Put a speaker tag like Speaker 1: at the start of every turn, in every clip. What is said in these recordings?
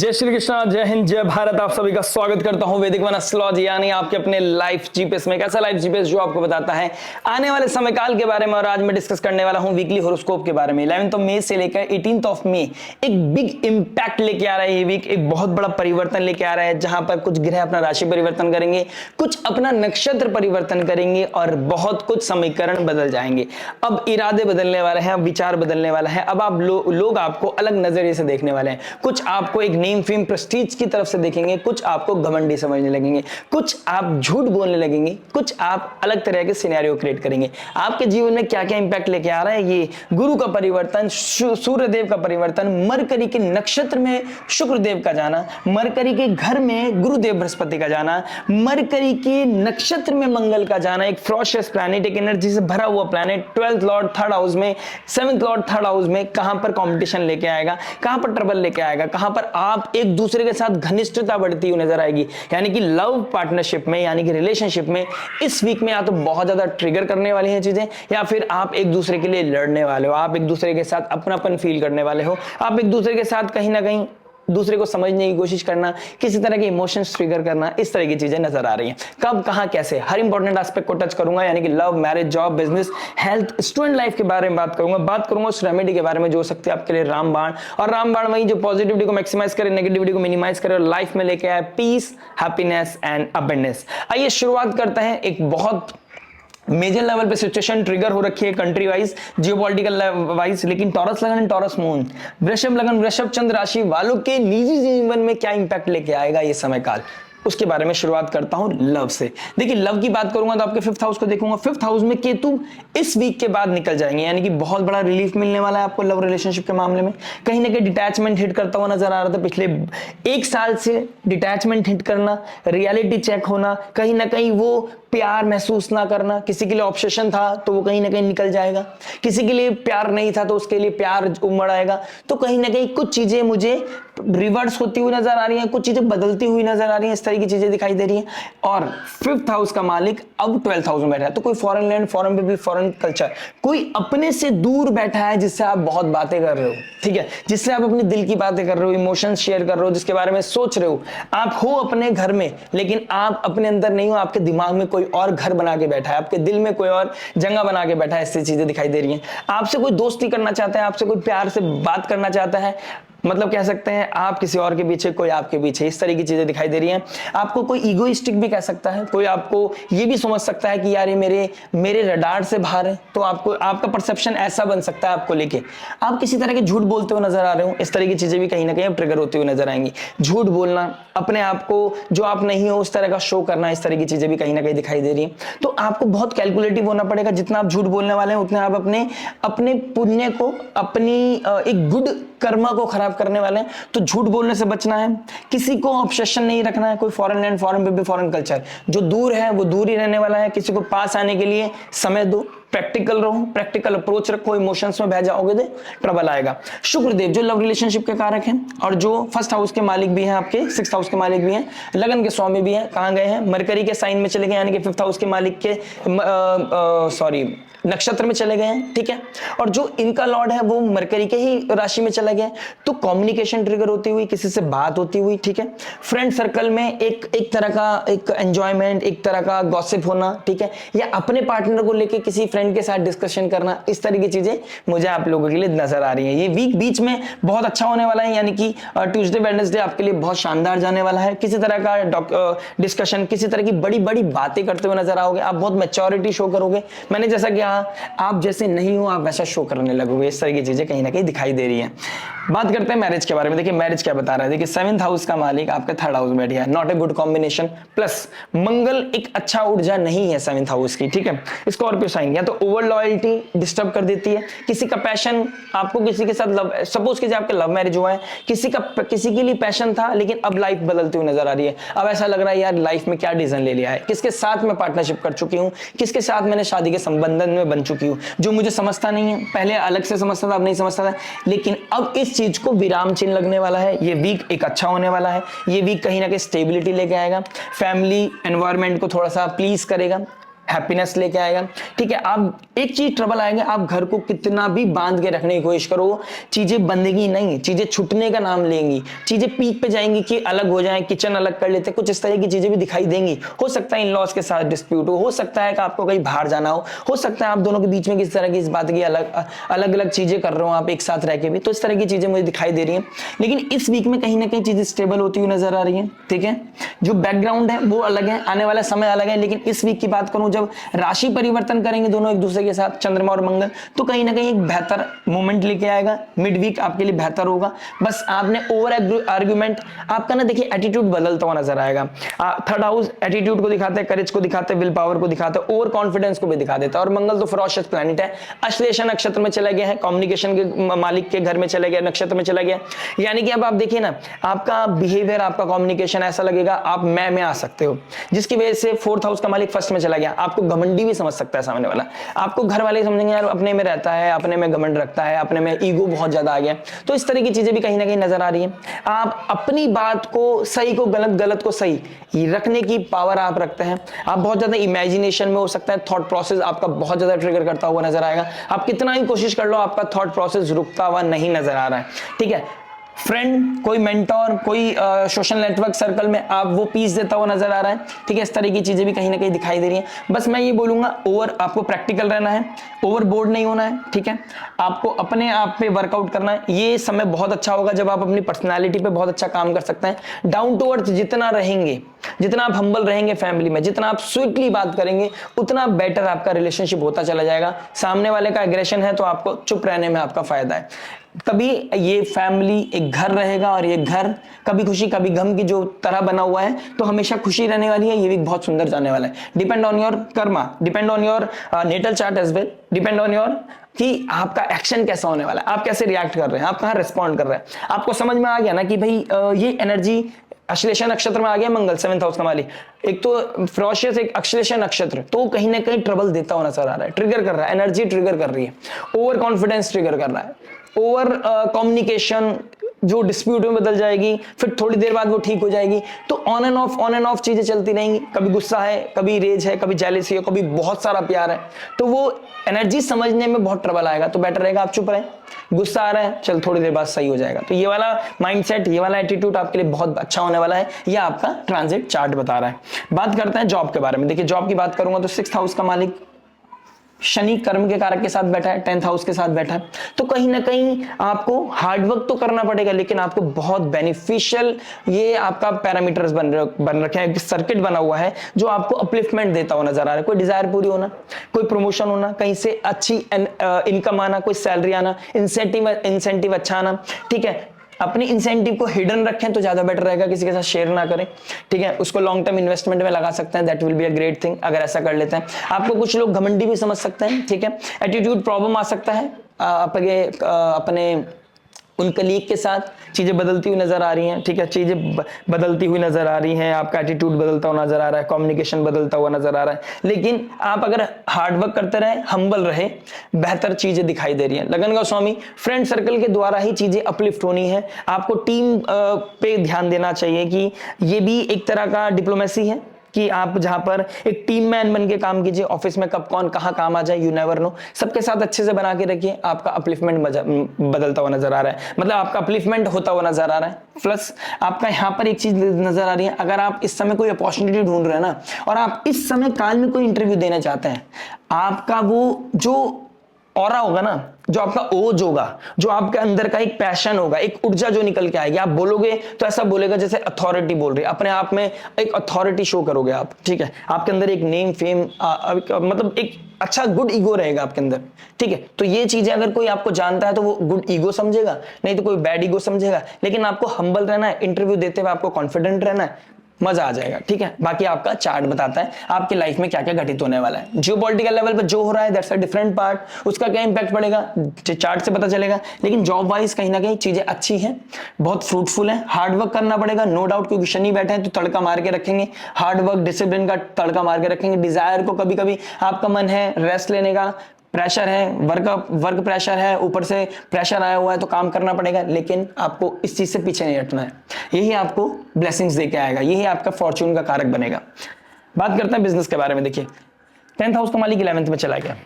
Speaker 1: जय श्री कृष्णा, जय हिंद, जय भारत। आप सभी का स्वागत करता हूं वैदिक वन एस्ट्रोलॉजी यानी आपके अपने लाइफ जीपीएस में। कैसा लाइफ जीपीएस जो आपको बताता है आने वाले समय काल के बारे में। और आज मैं डिस्कस करने वाला हूं वीकली हॉरोस्कोप के बारे में। 11 मई से लेकर 18 मई एक बिग इंपैक्ट लेके आ रहा है। ये वीक एक बहुत बड़ा परिवर्तन लेके आ रहा है, जहां पर कुछ ग्रह अपना राशि परिवर्तन करेंगे, कुछ अपना नक्षत्र परिवर्तन करेंगे और बहुत कुछ समीकरण बदल जाएंगे। अब इरादे बदलने वाले हैं, अब विचार बदलने वाला है। अब आप लोग आपको अलग नजरिए से देखने वाले हैं। कुछ आपको एक नेम फेम प्रेस्टीज की तरफ से देखेंगे, कुछ आपको घमंडी समझने लगेंगे, कुछ आप झूठ बोलने लगेंगे, कुछ आप अलग तरह के सिनेरियो क्रिएट करेंगे। आपके जीवन में क्या क्या इंपैक्ट लेके आ रहा है, ये गुरु का परिवर्तन, सूर्यदेव का परिवर्तन, मरकरी के नक्षत्र में शुक्रदेव का जाना, मरकरी के घर में गुरुदेव बृहस्पति का जाना, मरकरी के नक्षत्र में मंगल का जाना, एक फ्रोशियस प्लैनेट, एक एनर्जी से भरा हुआ planet, 12th Lord third house में, 7th लॉर्ड थर्ड हाउस में, कहां पर कंपटीशन लेके आएगा, कहां पर ट्रबल लेके आएगा, कहां पर आप एक दूसरे के साथ घनिष्ठता बढ़ती हुई नजर आएगी। यानी कि लव पार्टनरशिप में, यानी कि रिलेशनशिप में इस वीक में या तो बहुत ज्यादा ट्रिगर करने वाली हैं चीजें, या फिर आप एक दूसरे के लिए लड़ने वाले हो, आप एक दूसरे के साथ अपनापन फील करने वाले हो, आप एक दूसरे के साथ कहीं ना कहीं दूसरे को समझने की कोशिश करना, किसी तरह के इमोशंस ट्रिगर करना, इस तरह की चीजें नजर आ रही हैं। कब, कहां, कैसे, हर इंपॉर्टेंट एस्पेक्ट को टच करूंगा। यानी कि love, marriage, job, business, health, student life के बारे में बात करूंगा उस रेमेडी के बारे में जो हो सकती है आपके लिए रामबाण। और रामबाण वही जो पॉजिटिविटी को मैक्सिमाइज करे, नेगेटिविटी को मिनिमाइज करे और लाइफ में लेके आए पीस, हैप्पीनेस एंड अबंडेंस। आइए शुरुआत करते हैं। एक बहुत मेजर लेवल पे सिचुएशन ट्रिगर हो रखी है कंट्री वाइज, जियोपॉलिटिकल वाइज, लेकिन टॉरस लगन, टॉरस मून, वृषभ लगन, वृषभ चंद्र राशि वालों के निजी जीवन में क्या इंपैक्ट लेके आएगा ये समय काल, उसके बारे में शुरुआत करता हूं लव से। देखिए लव की बात करूंगा तो आपके 5th हाउस को देखूंगा। 5th हाउस में केतु इस वीक के बाद निकल जाएंगे, यानी कि बहुत बड़ा रिलीफ मिलने वाला है आपको लव रिलेशनशिप के मामले में। कहीं ना कहीं डिटैचमेंट हिट करता हुआ नजर आ रहा था पिछले 1 साल से। डिटैचमेंट हिट करना, रियलिटी चेक होना, कहीं ना कहीं वो प्यार महसूस ना करना, किसी के लिए ऑब्सेशन था तो वो कहीं ना कहीं निकल जाएगा, किसी के लिए प्यार नहीं था तो उसके लिए प्यार उमड़ आएगा। तो कहीं ना कहीं कुछ चीजें मुझे रिवर्स होती हुई नजर आ रही हैं, कुछ चीजें बदलती हुई नजर आ रही हैं, इस तरह की चीजें दिखाई दे रही हैं। और 5th हाउस का मालिक अब 12th हाउस में बैठा है, तो कोई foreign land, foreign people, foreign culture, कोई अपने से दूर बैठा है जिससे आप बहुत बातें कर रहे हो, ठीक है, जिससे आप अपने दिल की बातें कर रहे हो, इमोशंस शेयर कर रहे हो, जिसके बारे में सोच रहे हो। आप हो अपने घर में लेकिन आप अपने अंदर नहीं हो, आपके दिमाग में कोई और घर बना के बैठा है, आपके दिल में कोई और जगह बना के बैठा है। ऐसी चीजें दिखाई दे रही हैं। आपसे कोई दोस्ती करना चाहता है, आपसे कोई प्यार से बात करना चाहता है, मतलब कह सकते हैं आप किसी और के पीछे, कोई आपके पीछे, इस तरह की चीजें दिखाई दे रही हैं। आपको कोई ईगोइस्टिक भी कह सकता है, कोई आपको ये भी समझ सकता है कि यार ये मेरे रडार से बाहर है, तो आपको आपका परसेप्शन ऐसा बन सकता है आपको लेके। आप किसी तरह के झूठ बोलते हुए नजर आ रहे हो, इस तरह की चीजें भी कहीं ना कहीं ट्रिगर होती हुई नजर आएंगी। झूठ बोलना, अपने आप को जो आप नहीं हो उस तरह का शो करना, इस तरह की चीजें भी कहीं ना कहीं दिखाई दे रही हैं। तो आपको बहुत कैलकुलेटिव होना पड़ेगा। जितना आप झूठ बोलने वाले हैं उतने आप अपने पुण्य को, अपनी एक गुड कर्मा को खराब करने वाले हैं। तो झूठ बोलने से बचना है, किसी को ऑब्सेशन नहीं रखना है। कोई foreign land, foreign people, foreign culture, जो दूर है वो दूर ही रहने वाला है। किसी को पास आने के लिए समय दो, प्रैक्टिकल रहो, प्रैक्टिकल अप्रोच रखो। इमोशंस में बह जाओगे तो ट्रबल आएगा। शुक्रदेव जो लव रिलेशनशिप के कारक हैं और जो 1st हाउस के मालिक भी हैं, आपके 6th हाउस के मालिक भी हैं, लगन के स्वामी भी हैं, कहां गए हैं, मरकरी के साइन में चले गए, यानी कि 5th हाउस के मालिक के नक्षत्र में चले गए हैं, ठीक है। और जो इनका लॉर्ड है वो मरकरी के ही राशि में चला गया। तो कम्युनिकेशन ट्रिगर होती हुई, किसी से बात होती हुई, ठीक है। फ्रेंड सर्कल में एक तरह का एक एंजॉयमेंट, एक तरह का गॉसिप होना, ठीक है, या अपने पार्टनर को लेके किसी फ्रेंड के साथ डिस्कशन करना, इस तरह की चीजें मुझे आप लोगों के लिए नजर आ रही हैं। ये वीक बीच में बहुत अच्छा होने वाला है, यानी कि ट्यूसडे वेडनेसडे आपके लिए बहुत शानदार जाने वाला है। किसी तरह का डिस्कशन, किसी तरह की बड़ी बड़ी बातें करते हुए नजर आओगे। आप बहुत मैच्योरिटी शो करोगे। मैंने जैसा कि आप जैसे नहीं हो आप वैसा शो करने लगोगे। इस तरह की चीजें कहीं ना कहीं दिखाई दे रही हैं। बात करते हैं मैरिज के बारे में। देखिए मैरिज क्या बता रहा है। देखिए 7th हाउस का मालिक आपका 3rd हाउस में बैठ गया, not a good combination. Plus Mangal एक अच्छा ऊर्जा नहीं है 7th हाउस की, ठीक है। स्कॉर्पियो साइन, या तो ओवर लॉयल्टी डिस्टर्ब कर देती है, किसी का पैशन, आपको किसी के साथ लव, सपोज कीजिए आपके लव मैरिज हुआ है, किसी के लिए पैशन था लेकिन अब लाइफ बदलती हुई नजर आ रही है। अब ऐसा लग रहा है यार लाइफ में क्या डिसीजन ले लिया है, किसके साथ मैं पार्टनरशिप कर चुकी हूँ, किसके साथ मैंने शादी के संबंधन में बन चुकी हूँ, जो मुझे समझता नहीं है। पहले अलग से समझता था, अब नहीं समझता था, लेकिन अब इस चीज को विराम चिन्ह लगने वाला है। ये वीक एक अच्छा होने वाला है। ये वीक कहीं ना कहीं स्टेबिलिटी लेके आएगा, फैमिली एनवायरनमेंट को थोड़ा सा प्लीज करेगा, हैप्पीनेस लेके आएगा। ठीक है, आप एक चीज ट्रबल आएगा, आप घर को कितना भी बांध के रखने की कोशिश करो, चीजें बंदेगी नहीं, चीजें छुटने का नाम लेंगी, चीजें पीक पे जाएंगी कि अलग हो जाए, किचन अलग कर लेते, कुछ इस तरह की चीजें भी दिखाई देंगी। हो सकता है इन लॉज के साथ डिस्प्यूट हो सकता है कि आपको कहीं बाहर जाना हो सकता है आप दोनों के बीच में किस तरह की इस बात की अलग अलग चीजें कर रहे हो आप एक साथ रह के भी, तो इस तरह की चीजें मुझे दिखाई दे रही हैं। लेकिन इस वीक में कहीं ना कहीं चीजें स्टेबल होती हुई नजर आ रही है। ठीक है, जो बैकग्राउंड है वो अलग है, आने वाला समय अलग है, लेकिन इस वीक की बात करूं जब राशि परिवर्तन करेंगे दोनों एक दूसरे के साथ, चंद्रमा और मंगल, तो कहीं ना कहीं एक बेहतर मोमेंट लेके आएगा। मिड वीक आपके लिए बेहतर होगा। बस आपने ओवर आर्ग्यूमेंट, आपका ना देखिए एटीट्यूड बदलता हुआ नजर आएगा। थर्ड हाउस एटीट्यूड को दिखाता है, करेज को दिखाता है, विल पावर को दिखाता है, ओवर कॉन्फिडेंस को भी दिखा देता है। और मंगल तो फरोशियस प्लैनेट है, अश्लेषा नक्षत्र में चला गया है, कम्युनिकेशन के मालिक के घर में चला गया, नक्षत्र में चला गया, यानी कि अब आप देखिए ना, आपका बिहेवियर, आपका कम्युनिकेशन ऐसा लगेगा आप मैं में आ सकते हो, जिसकी वजह से फोर्थ हाउस का मालिक फर्स्ट में चला गया। आपको घमंडी भी समझ सकता है सामने वाला, आपको घर वाले समझेंगे यार अपने में रहता है, अपने में घमंड रखता है, अपने में ईगो बहुत ज्यादा आ गया। तो इस तरह की चीजें भी कहीं ना कहीं नजर आ रही है। आप अपनी बात को सही को गलत, गलत को सही रखने की पावर आप रखते हैं। आप बहुत ज्यादा इमेजिनेशन में, हो सकता है थॉट प्रोसेस आपका बहुत ज्यादा ट्रिगर करता हुआ नजर आएगा। आप कितना ही कोशिश कर लो, आपका थॉट प्रोसेस रुकता हुआ नहीं नजर आ रहा है। ठीक है, फ्रेंड, कोई मेंटोर, कोई सोशल नेटवर्क सर्कल में आप वो पीस देता हुआ नजर आ रहा है। ठीक है, इस तरह की चीजें भी कहीं ना कहीं दिखाई दे रही हैं। बस मैं ये बोलूंगा, ओवर आपको प्रैक्टिकल रहना है, ओवर बोर्ड नहीं होना है। ठीक है, आपको अपने आप पे वर्कआउट करना है। ये समय बहुत अच्छा होगा जब आप अपनी पर्सनैलिटी पे बहुत अच्छा काम कर सकते हैं। डाउन टू अर्थ जितना रहेंगे, जितना आप हम्बल रहेंगे फैमिली में, जितना आप स्वीटली बात करेंगे, उतना बेटर आपका रिलेशनशिप होता चला जाएगा। सामने वाले का एग्रेशन है तो आपको चुप रहने में आपका फायदा है। कभी ये फैमिली एक घर रहेगा और ये घर कभी खुशी कभी गम की जो तरह बना हुआ है, तो हमेशा खुशी रहने वाली है। ये भी बहुत सुंदर जाने वाला है। Depend on your karma, depend on your natal chart as well, depend on your कि आपका एक्शन कैसा होने वाला है, आप कैसे रिएक्ट कर रहे हैं, आप कहां रिस्पॉन्ड कर रहे हैं। आपको समझ में आ गया ना कि भाई ये एनर्जी अश्लेषा नक्षत्र में आ गया मंगल, 7th हाउस का मालिक, एक तो फ्रोशियस, एक अश्लेषा नक्षत्र, तो कहीं ना कहीं ट्रबल देता हुआ नजर आ रहा है, ट्रिगर कर रहा है, एनर्जी ट्रिगर कर रही है, ओवर कॉन्फिडेंस ट्रिगर कर रहा है, ओवर कम्युनिकेशन जो डिस्प्यूट में बदल जाएगी, फिर थोड़ी देर बाद वो ठीक हो जाएगी। तो ऑन एंड ऑफ चीजें चलती रहेंगी। कभी गुस्सा है, कभी रेज है, कभी जेलसी है, कभी बहुत सारा प्यार है। तो वो एनर्जी समझने में बहुत ट्रबल आएगा। तो बेटर रहेगा आप चुप रहें। गुस्सा आ रहा है, चल थोड़ी देर बाद सही हो जाएगा। तो ये वाला माइंडसेट, ये वाला एटीट्यूड आपके लिए बहुत अच्छा होने वाला है। ये आपका ट्रांजिट चार्ट बता रहा है। बात करते हैं जॉब के बारे में। देखिए, जॉब की बात करूंगा तो 6th हाउस का मालिक शनि कर्म के कारक के साथ बैठा है, 10th हाउस के साथ बैठा है। तो कहीं ना कहीं आपको हार्डवर्क तो करना पड़ेगा, लेकिन आपको बहुत बेनिफिशियल ये आपका पैरामीटर्स बन रखे हैं, सर्किट बना हुआ है जो आपको अपलिफ्टमेंट देता हुआ नजर आ रहा है। कोई डिजायर पूरी होना, कोई प्रमोशन होना, कहीं से अच्छी इनकम आना, कोई सैलरी आना, इंसेंटिव अच्छा आना। ठीक है, अपनी इंसेंटिव को हिडन रखें तो ज्यादा बेटर रहेगा, किसी के साथ शेयर ना करें। ठीक है, उसको लॉन्ग टर्म इन्वेस्टमेंट में लगा सकते हैं, that will be a great thing अगर ऐसा कर लेते हैं। आपको कुछ लोग घमंडी भी समझ सकते हैं। ठीक है, एटीट्यूड प्रॉब्लम आ सकता है अपने उन कलीग के साथ, चीजें बदलती हुई नजर आ रही हैं। ठीक है, चीजें बदलती हुई नजर आ रही हैं, आपका एटीट्यूड बदलता हुआ नजर आ रहा है, कम्युनिकेशन बदलता हुआ नजर आ रहा है। लेकिन आप अगर हार्डवर्क करते रहे, हम्बल रहे, बेहतर चीजें दिखाई दे रही हैं। लगन का स्वामी, फ्रेंड सर्कल के द्वारा ही चीजें अपलिफ्ट होनी है। आपको टीम पे ध्यान देना चाहिए कि ये भी एक तरह का डिप्लोमेसी है कि आप जहां पर एक टीम मैन बन के काम कीजिए। ऑफिस में कब कौन कहां काम आ जाए, यू नेवर नो। सबके साथ अच्छे से बना के रखिए। आपका अपलिफ्टमेंट बदलता हुआ नजर आ रहा है, मतलब आपका अपलिफ्टमेंट होता हुआ नजर आ रहा है। प्लस आपका यहां पर एक चीज नजर आ रही है, अगर आप इस समय कोई अपॉर्चुनिटी ढूंढ रहे हैं ना, और आप इस समय काल में कोई इंटरव्यू देना चाहते हैं, आपका वो जो ऑरा होगा ना, जो आपका ओज होगा, जो आपके अंदर का एक पैशन होगा, एक ऊर्जा जो निकल के आएगी, आप बोलोगे तो ऐसा बोलेगा जैसे अथॉरिटी बोल रही है। अपने आप में एक अथॉरिटी शो करोगे आप। ठीक है, आपके अंदर एक नेम फेम मतलब एक अच्छा गुड ईगो रहेगा आपके अंदर। ठीक है, तो ये चीजें अगर कोई आपको जानता है तो वो गुड ईगो समझेगा, नहीं तो कोई बैड ईगो समझेगा। लेकिन आपको हम्बल रहना है, इंटरव्यू देते हुए आपको कॉन्फिडेंट रहना है, मजा आ जाएगा। ठीक है, बाकी आपका चार्ट बताता है आपकी लाइफ में क्या क्या घटित होने वाला है। जियोपॉलिटिकल लेवल पर जो हो रहा है दैट्स अ डिफरेंट पार्ट, उसका क्या इंपैक्ट पड़ेगा चार्ट से पता चलेगा। लेकिन जॉब वाइज कहीं ना कहीं चीजें अच्छी हैं, बहुत फ्रूटफुल है। हार्डवर्क करना पड़ेगा, नो डाउट, क्योंकि शनि बैठे हैं तो तड़का मार के रखेंगे। हार्डवर्क, डिसिप्लिन का तड़का मार के रखेंगे। डिजायर को कभी कभी आपका मन है रेस्ट लेने का, प्रेशर है, वर्क प्रेशर है, ऊपर से प्रेशर आया हुआ है तो काम करना पड़ेगा, लेकिन आपको इस चीज से पीछे नहीं हटना है। यही आपको ब्लेसिंग्स देके आएगा, यही आपका फॉर्चून का कारक बनेगा। बात करते हैं बिजनेस के बारे में। देखिए, 10th हाउस का मालिक 11th में चला गया,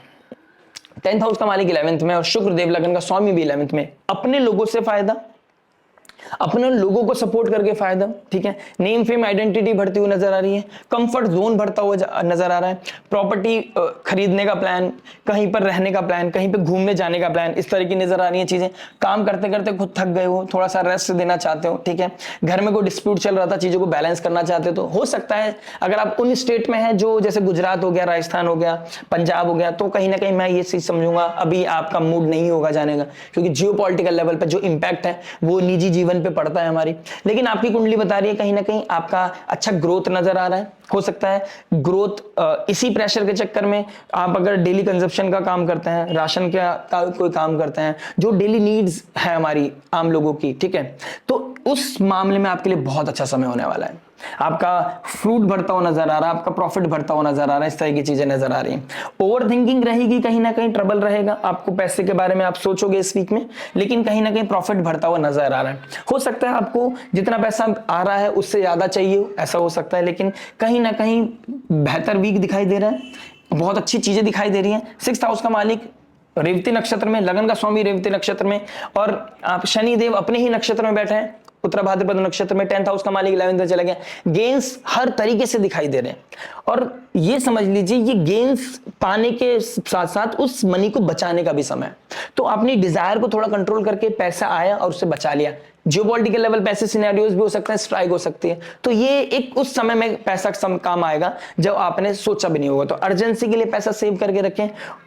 Speaker 1: 10th हाउस का मालिक 11th में और शुक्रदेव लगन का स्वामी भी 11th में। अपने लोगों से फायदा, अपने लोगों को सपोर्ट करके फायदा, ठीक है। नेम फेम आइडेंटिटी बढ़ती हुई नजर आ रही है, कंफर्ट जोन बढ़ता हुआ नजर आ रहा है, प्रॉपर्टी खरीदने का प्लान, कहीं पर रहने का प्लान, कहीं पे घूमने जाने का प्लान, इस तरह की नजर आ रही है चीजें। काम करते करते खुद थक गए हो, थोड़ा सा रेस्ट देना चाहते हो, ठीक है। घर में कोई डिस्प्यूट चल रहा था, चीजों को बैलेंस करना चाहते हो, तो हो सकता है अगर आप उन स्टेट में हैं जो जैसे गुजरात हो गया, राजस्थान हो गया, पंजाब हो गया, तो कहीं ना कहीं मैं ये चीज समझूंगा अभी आपका मूड नहीं होगा जाने का, क्योंकि जियोपॉलिटिकल लेवल पर जो इंपैक्ट है वो निजी जीवन पे पड़ता है हमारी। लेकिन आपकी कुंडली बता रही है कहीं ना कहीं आपका अच्छा ग्रोथ नजर आ रहा है। हो सकता है ग्रोथ इसी प्रेशर के चक्कर में आप अगर डेली कंजप्शन का काम करते हैं, राशन का कोई काम करते हैं जो डेली नीड्स है हमारी आम लोगों की, ठीक है, तो उस मामले में आपके लिए बहुत अच्छा समय होने वाला है। आपका फ्रूट बढ़ता हुआ नजर आ रहा है, आपका प्रॉफिट बढ़ता हुआ नजर आ रहा है, इस तरह की चीजें नजर आ रही हैं। ओवर थिंकिंग रहेगी, कहीं ना कहीं ट्रबल रहेगा, आपको पैसे के बारे में आप सोचोगे इस वीक में, लेकिन कहीं ना कहीं प्रॉफिट बढ़ता हुआ नजर आ रहा है। हो सकता है आपको जितना पैसा आ रहा है उससे ज्यादा चाहिए, ऐसा हो सकता है, लेकिन कहीं ना कहीं बेहतर वीक दिखाई दे रहा है, बहुत अच्छी चीजें दिखाई दे रही हैं। 6th हाउस का मालिक रेवती नक्षत्र में, लगन का स्वामी रेवती नक्षत्र में, और आप शनिदेव अपने ही नक्षत्र में बैठे हैं उत्तरा भाद्रपद नक्षत्र में। 10th हाउस का मालिक 11th में चला गया। गेन्स हर तरीके से दिखाई दे रहे हैं, और ये समझ लीजिए ये गेन्स पाने के साथ साथ उस मनी को बचाने का भी समय है। तो अपनी डिजायर को थोड़ा कंट्रोल करके पैसा आया और उसे बचा लिया। जियोपॉलिटिकल लेवल पैसे सिनेरियोज भी हो सकते हैं, स्ट्राइक हो सकती है, तो ये एक उस समय में पैसा काम आएगा जब आपने सोचा भी नहीं होगा। तो अर्जेंसी के लिए पैसा सेव करके रखें,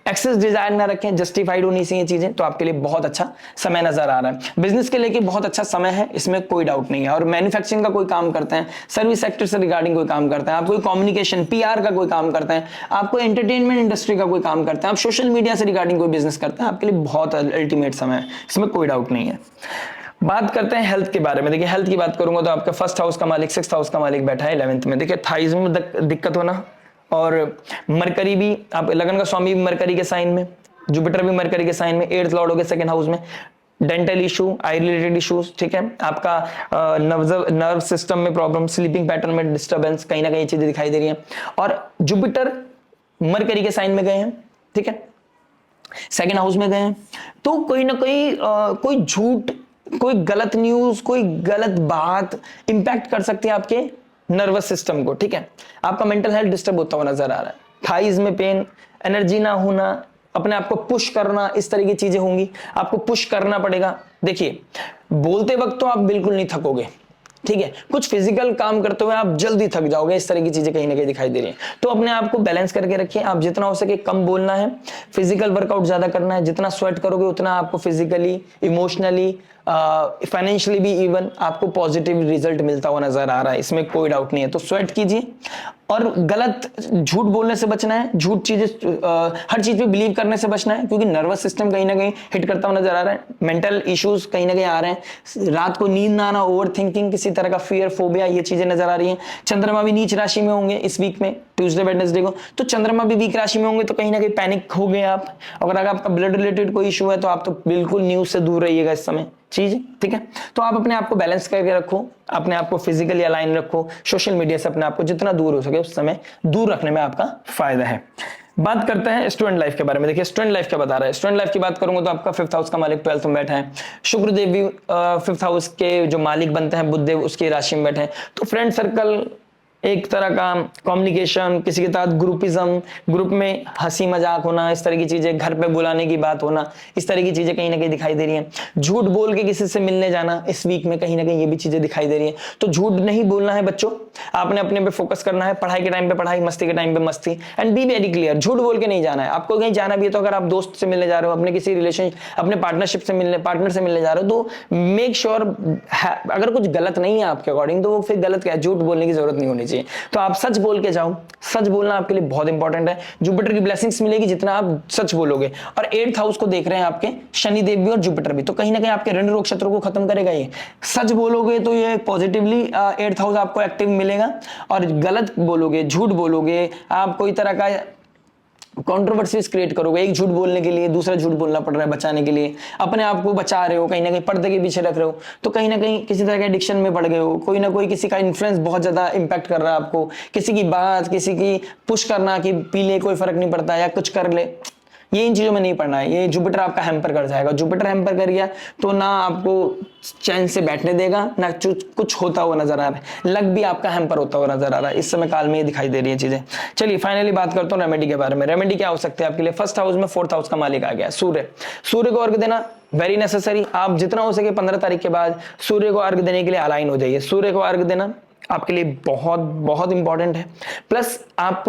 Speaker 1: एक्सेस डिजायर ना रखें, जस्टिफाइड होनी चाहिए चीजें, तो आपके लिए बहुत अच्छा समय नजर आ रहा है। बिजनेस के लेके बहुत अच्छा समय है, इसमें कोई डाउट नहीं है। और मैन्युफैक्चरिंग का कोई काम करते हैं, सर्विस सेक्टर से रिगार्डिंग कोई काम करते हैं, आप कोई कम्युनिकेशन PR का कोई काम करते हैं, आप कोई एंटरटेनमेंट इंडस्ट्री का कोई काम करते हैं, आप सोशल मीडिया से रिगार्डिंग कोई बिजनेस करते हैं, आपके लिए बहुत अल्टीमेट समय है, इसमें कोई डाउट नहीं है। बात करते हैं हेल्थ के बारे में। देखिए हेल्थ की बात करूंगा तो आपका 1st हाउस का मालिक 6th हाउस का मालिक बैठा है 11th में। देखिए थाइज में दिक्कत होना, और मरकरी भी, आप लगन का स्वामी भी मरकरी के साइन में, जुपिटर भी मरकरी के साइन में, 8th लॉर्ड हो गया 2nd हाउस में। Dental issue, I related issues, ठीक है, आपका नर्व सिस्टम में प्रॉब्लम, स्लीपिंग पैटर्न में डिस्टर्बेंस, कहीं ना कहीं चीजें दिखाई दे रही हैं। और जुपिटर मरकरी के साइन में गए हैं, ठीक है, 2nd हाउस में गए हैं, तो कोई ना कोई झूठ, कोई गलत न्यूज, कोई गलत बात इंपैक्ट कर सकती है आपके नर्वस सिस्टम को, ठीक है। आपका मेंटल हेल्थ डिस्टर्ब होता हुआ नजर आ रहा है, थाइज में पेन, एनर्जी ना होना, अपने आप को पुश करना, इस तरह की चीजें होंगी, आपको पुश करना पड़ेगा। देखिए बोलते वक्त तो आप बिल्कुल नहीं थकोगे, ठीक है, कुछ फिजिकल काम करते हुए आप जल्दी थक जाओगे, इस तरह की चीजें कहीं ना कहीं दिखाई दे रही हैं। तो अपने आप को बैलेंस करके रखिए, आप जितना हो सके कम बोलना है, फिजिकल वर्कआउट ज्यादा करना है, जितना स्वेट करोगे उतना आपको फिजिकली, इमोशनली, फाइनेंशियली भी इवन आपको पॉजिटिव रिजल्ट मिलता हुआ नजर आ रहा है, इसमें कोई डाउट नहीं है। तो स्वेट कीजिए, और गलत झूठ बोलने से बचना है, झूठ चीजें हर चीज पे बिलीव करने से बचना है, क्योंकि नर्वस सिस्टम कहीं ना कहीं हिट करता हुआ नजर आ रहा है, मेंटल इश्यूज कहीं ना कहीं आ रहे हैं, रात को नींद ना आना, ओवर थिंकिंग, किसी तरह का फियर, फोबिया, ये चीजें नजर आ रही हैं। चंद्रमा भी नीच राशि में होंगे इस वीक में, ट्यूसडे वेडनेसडे को, तो चंद्रमा भी वीक राशि में होंगे, तो कहीं ना कहीं पैनिक हो गए आप। अगर आपका ब्लड रिलेटेड कोई इशू है तो आप तो बिल्कुल न्यूज से दूर रहिएगा इस समय चीज, ठीक है। तो आप अपने आप को बैलेंस करके रखो, अपने आप को फिजिकली अलाइन रखो, सोशल मीडिया से अपने आप को जितना दूर हो सके उस समय दूर रखने में आपका फायदा है। बात करते हैं स्टूडेंट लाइफ के बारे में। देखिए स्टूडेंट लाइफ क्या बता रहा है। स्टूडेंट लाइफ की बात करूंगा तो आपका 5th हाउस का मालिक 12th में बैठा है, शुक्रदेव भी 5th हाउस के जो मालिक बनते हैं बुधदेव उसकी राशि में बैठे हैं। तो फ्रेंड सर्कल, एक तरह का कम्युनिकेशन, किसी के साथ ग्रुपिज्म, ग्रुप में हंसी मजाक होना, इस तरह की चीजें, घर पे बुलाने की बात होना, इस तरह की चीजें कहीं ना कहीं दिखाई दे रही हैं। झूठ बोल के किसी से मिलने जाना इस वीक में कहीं ना कहीं ये भी चीजें दिखाई दे रही हैं। तो झूठ नहीं बोलना है बच्चों, आपने अपने पे फोकस करना है, पढ़ाई के टाइम पे पढ़ाई, मस्ती के टाइम पे मस्ती, एंड बी वेरी क्लियर, झूठ बोल के नहीं जाना है। आपको कहीं जाना भी है तो अगर आप दोस्त से मिलने जा रहे हो, अपने किसी रिलेशन, अपने पार्टनरशिप से मिलने, पार्टनर से मिलने जा रहे हो, तो मेक श्योर अगर कुछ गलत नहीं है आपके अकॉर्डिंग तो फिर गलत क्या है, झूठ बोलने की जरूरत नहीं होनी चाहिए। तो आप सच बोल के जाओ, सच बोलना आपके लिए बहुत इंपॉर्टेंट है। जुपिटर की ब्लेसिंग्स मिलेगी जितना आप सच बोलोगे। और 8th हाउस को देख रहे हैं आपके शनिदेव भी और जुपिटर भी, तो कहीं ना कहीं आपके ऋण रोग शत्रु को खत्म करेगा ये। सच बोलोगे तो ये पॉजिटिवली 8th हाउस आपको एक्टिव मिलेगा, और गलत बोलोगे, झूठ बोलोगे, आप कोई तरह का कंट्रोवर्सीज क्रिएट करोगे। एक झूठ बोलने के लिए दूसरा झूठ बोलना पड़ रहा है बचाने के लिए, अपने आप को बचा रहे हो, कहीं ना कहीं पर्दे के पीछे रख रहे हो, तो कहीं ना कहीं किसी तरह के एडिक्शन में पड़ गए हो। कोई ना कोई किसी का इन्फ्लुएंस बहुत ज्यादा इंपैक्ट कर रहा है आपको, किसी की बात, किसी की पुश करना कि पी ले कोई फर्क नहीं पड़ता या कुछ कर ले, ये इन चीजों में नहीं पड़ना है। ये जुपिटर आपका हैम्पर कर जाएगा। जुपिटर हैम्पर कर गया तो ना आपको चैन से बैठने देगा, ना कुछ होता हुआ नजर आ रहा है, लक भी आपका हैम्पर होता हुआ नजर आ रहा है। इस समय काल में ये दिखाई दे रही है चीजें। चलिए फाइनली बात करता हूँ रेमेडी के बारे में। रेमेडी क्या हो सकते हैं आपके लिए? फर्स्ट हाउस में फोर्थ हाउस का मालिक आ गया सूर्य। सूर्य को अर्घ देना वेरी नेसेसरी। आप जितना हो सके 15 तारीख के बाद सूर्य को अर्घ देने के लिए अलाइन हो जाइए। सूर्य को अर्घ देना आपके लिए बहुत बहुत इंपॉर्टेंट है। प्लस आप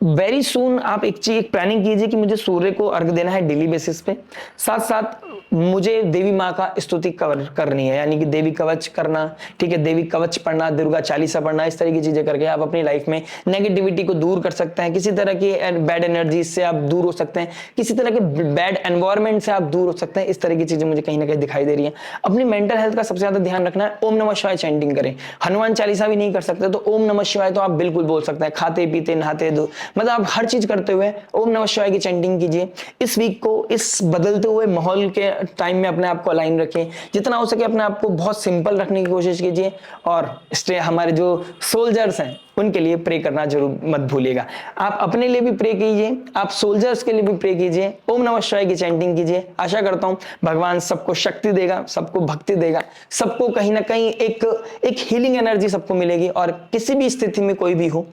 Speaker 1: वेरी सून आप एक प्लानिंग कीजिए कि मुझे सूर्य को अर्घ देना है डेली बेसिस पे, साथ साथ मुझे देवी माँ का स्तुति करनी है, यानी कि देवी कवच करना, ठीक है, देवी कवच पढ़ना, दुर्गा चालीसा पढ़ना, इस तरह की चीजें करके आप अपनी लाइफ में नेगेटिविटी को दूर कर सकते हैं। किसी तरह की बैड एनर्जी से आप दूर हो सकते हैं, किसी तरह के बैड एनवायरमेंट से आप दूर हो सकते हैं। इस तरह की चीजें मुझे कहीं ना कहीं दिखाई दे रही है। अपनी मेंटल हेल्थ का सबसे ज्यादा ध्यान रखना है। ओम नमः शिवाय चैंटिंग करें। हनुमान चालीसा भी नहीं कर सकते तो ओम नमः शिवाय तो आप बिल्कुल बोल सकते हैं। खाते पीते नहाते मतलब आप हर चीज करते हुए ओम नमः शिवाय की चैंटिंग कीजिए। इस वीक को इस बदलते हुए माहौल के टाइम में अपने आप को अलाइन रखें। जितना हो सके अपने आप को बहुत सिंपल रखने की कोशिश कीजिए। और हमारे जो सोल्जर्स हैं उनके लिए प्रे करना जरूर मत भूलिएगा। आप अपने लिए भी प्रे कीजिए, आप सोल्जर्स के लिए भी प्रे कीजिए, ओम नमः शिवाय की चैंटिंग कीजिए। आशा करता हूं भगवान सबको शक्ति देगा, सबको भक्ति देगा, सबको कहीं ना कहीं एक हीलिंग एनर्जी सबको मिलेगी। और किसी भी स्थिति में कोई भी हो,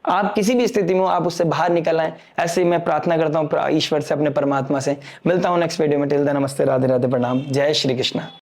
Speaker 1: आप किसी भी स्थिति में हो, आप उससे बाहर निकल आए, ऐसे ही मैं प्रार्थना करता हूं ईश्वर से, अपने परमात्मा से। मिलता हूं नेक्स्ट वीडियो में। टिल देन नमस्ते, राधे राधे, प्रणाम, जय श्री कृष्ण।